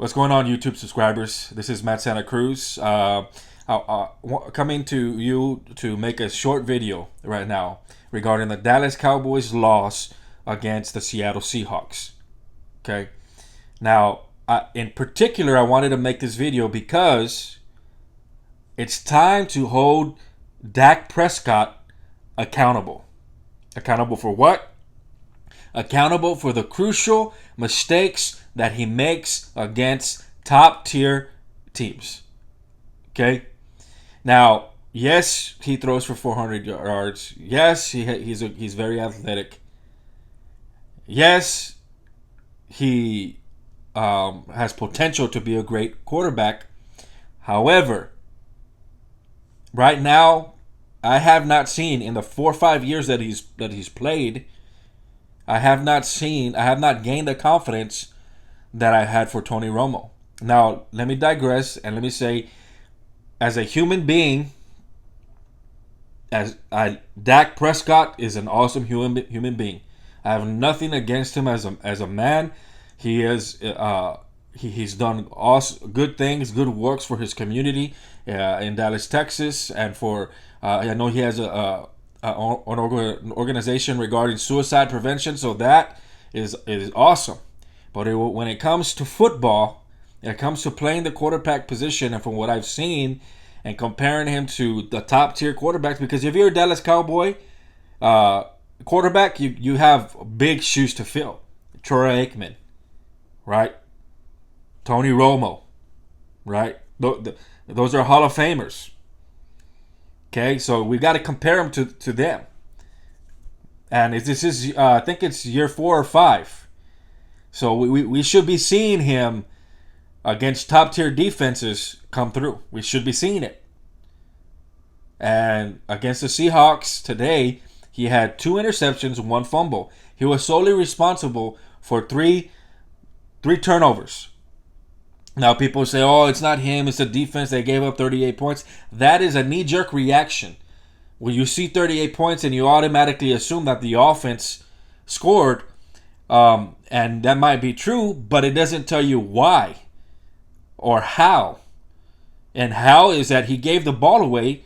What's going on, YouTube subscribers? This is Matt Santa Cruz. Coming to you to make a short video right now regarding the Dallas Cowboys' loss against the Seattle Seahawks. Okay. Now, in particular, I wanted to make this video because it's time to hold Dak Prescott accountable. Accountable for what? Accountable for the crucial mistakes that he makes against top tier teams. Okay? Now, yes, he throws for 400 yards. Yes, he's very athletic. Yes, he has potential to be a great quarterback. However, right now, I have not seen in the 4 or 5 years that he's played, I have not gained the confidence that I had for Tony Romo. Now, let me digress and let me say, as a human being, Dak Prescott is an awesome human being. I have nothing against him as a man. He is he's done awesome, good things, good works for his community in Dallas, Texas, and for I know he has an organization regarding suicide prevention, so that is awesome. But when it comes to football, when it comes to playing the quarterback position, and from what I've seen, and comparing him to the top tier quarterbacks, because if you're a Dallas Cowboy quarterback, you have big shoes to fill. Troy Aikman, right? Tony Romo, right? Those are Hall of Famers. Okay, so we got to compare him to them. And this is I think it's year 4 or 5. So we should be seeing him against top tier defenses come through. We should be seeing it. And against the Seahawks today, he had 2 interceptions, 1 fumble. He was solely responsible for three turnovers. Now people say, oh, it's not him, it's the defense. They gave up 38 points. That is a knee-jerk reaction. When you see 38 points and you automatically assume that the offense scored, and that might be true, but it doesn't tell you why or how. And how is that he gave the ball away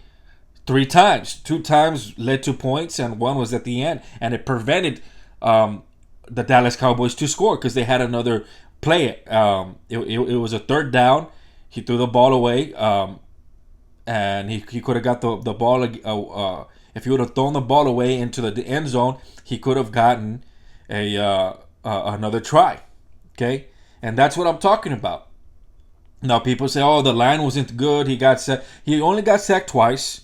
3 times. 2 times led to points, and 1 was at the end. And it prevented the Dallas Cowboys to score because they had another play. It was a 3rd down. He threw the ball away, and he could have got the ball. If he would have thrown the ball away into the end zone, he could have gotten another try. Okay, and that's what I'm talking about. Now people say, oh, the line wasn't good. He only got sacked twice.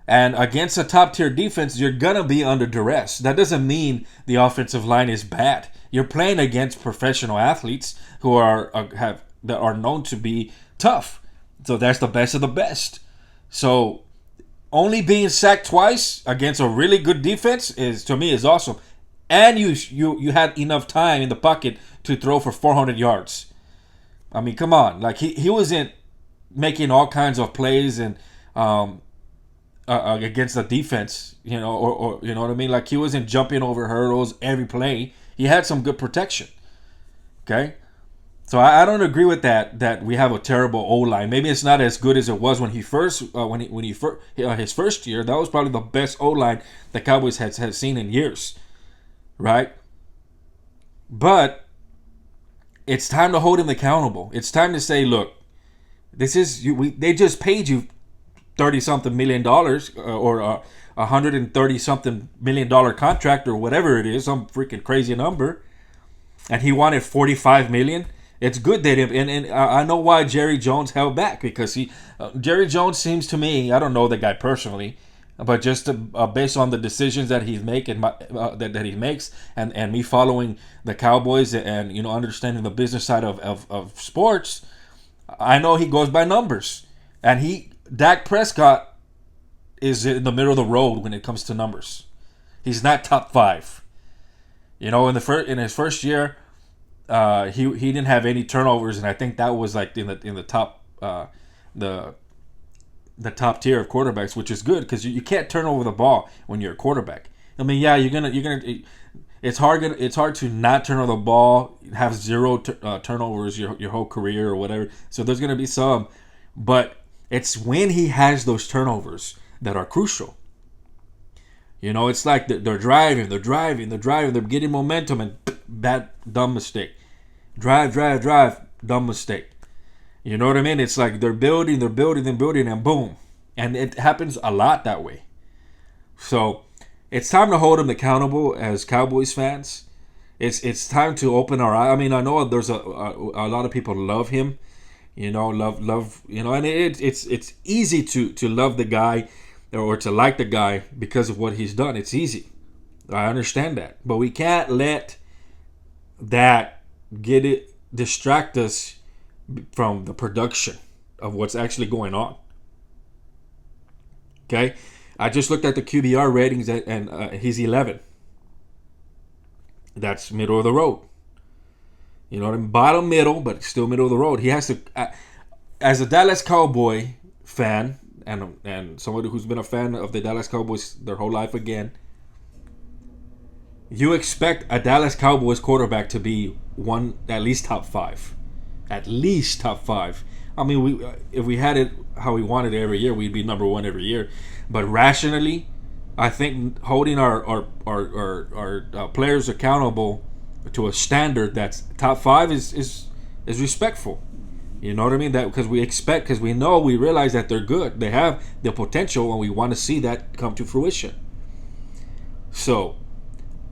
And against a top-tier defense, you're going to be under duress. That doesn't mean the offensive line is bad. You're playing against professional athletes who that are known to be tough. So that's the best of the best. So only being sacked twice against a really good defense to me is awesome. And you had enough time in the pocket to throw for 400 yards. I mean, come on. Like he wasn't making all kinds of plays and against the defense, or you know what I mean? Like he wasn't jumping over hurdles every play. He had some good protection. Okay, so I don't agree with that we have a terrible O-line. Maybe it's not as good as it was when he first his first year. That was probably the best O-line the Cowboys has seen in years, right? But it's time to hold him accountable. It's time to say, look, this is they just paid you $30-something million or $130-something million contract or whatever it is, some freaking crazy number, and he wanted $45 million. It's good that him, and I know why Jerry Jones held back, because Jerry Jones seems to me, I don't know the guy personally, but just based on the decisions that he's making, that he makes, and me following the Cowboys and understanding the business side of sports, I know he goes by numbers, and Dak Prescott is in the middle of the road when it comes to numbers. He's not top 5. In his first year, he didn't have any turnovers, and I think that was like in the top the top tier of quarterbacks, which is good because you can't turn over the ball when you're a quarterback. I mean, yeah, you're gonna It's hard to not turn over the ball, have zero turnovers your whole career or whatever. So there's gonna be some, but it's when he has those turnovers that are crucial. It's like they're driving, they're getting momentum, and bad, dumb mistake. Drive, dumb mistake. You know what I mean? It's like they're building, and boom. And it happens a lot that way. So it's time to hold them accountable as Cowboys fans. It's time to open our eyes. I mean, I know there's a lot of people love him. Love. And it's easy to love the guy or to like the guy because of what he's done. It's easy. I understand that. But we can't let that distract us from the production of what's actually going on. Okay? I just looked at the QBR ratings and he's 11. That's middle of the road. You know what I mean? Bottom middle, but still middle of the road. He has to, as a Dallas Cowboy fan, and somebody who's been a fan of the Dallas Cowboys their whole life again, you expect a Dallas Cowboys quarterback to be at least top 5. At least top 5. I mean, if we had it how we wanted it every year, we'd be number 1 every year. But rationally, I think holding our players accountable to a standard that's top 5 is respectful. You know what I mean? That because we realize that they're good. They have the potential, and we want to see that come to fruition. So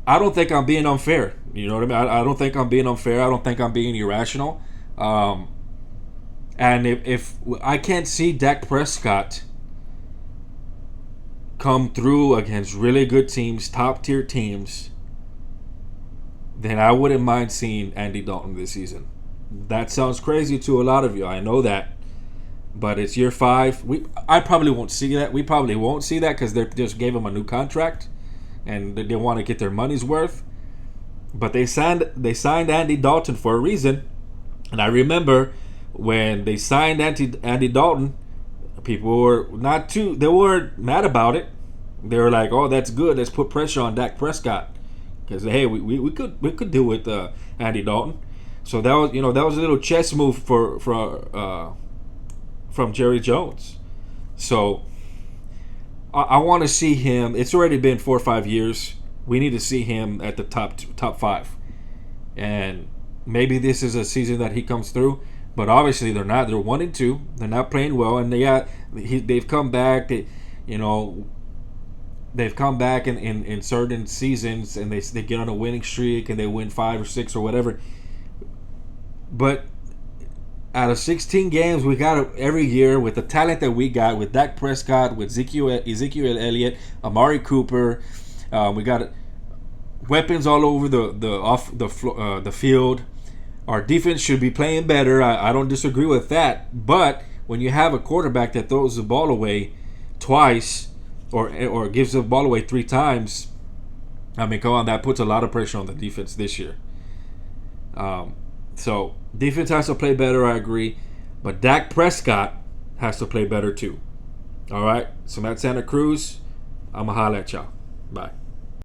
I don't think I'm being unfair. You know what I mean? I don't think I'm being unfair. I don't think I'm being irrational. And if I can't see Dak Prescott come through against really good teams, top tier teams, then I wouldn't mind seeing Andy Dalton this season. That sounds crazy to a lot of you. I know that. But it's year 5. I probably won't see that. We probably won't see that because they just gave him a new contract and they want to get their money's worth. But they signed Andy Dalton for a reason. And I remember when they signed Andy Dalton, people were they weren't mad about it. They were like, "Oh, that's good. Let's put pressure on Dak Prescott." Because hey, we could deal with Andy Dalton. So that was a little chess move from Jerry Jones. So I want to see him. It's already been 4 or 5 years. We need to see him at the top 5, and maybe this is a season that he comes through. But obviously they're not. They're 1-2. They're not playing well, and they've come back. They've come back in certain seasons, and they get on a winning streak, and they win 5 or 6 or whatever. But out of 16 games we got every year with the talent that we got with Dak Prescott, with Ezekiel Elliott, Amari Cooper, we got weapons all over the field. Our defense should be playing better. I don't disagree with that. But when you have a quarterback that throws the ball away twice or gives the ball away 3 times, I mean, come on, that puts a lot of pressure on the defense this year. So defense has to play better, I agree. But Dak Prescott has to play better too. All right? So I'm at Santa Cruz. I'm going to holler at y'all. Bye.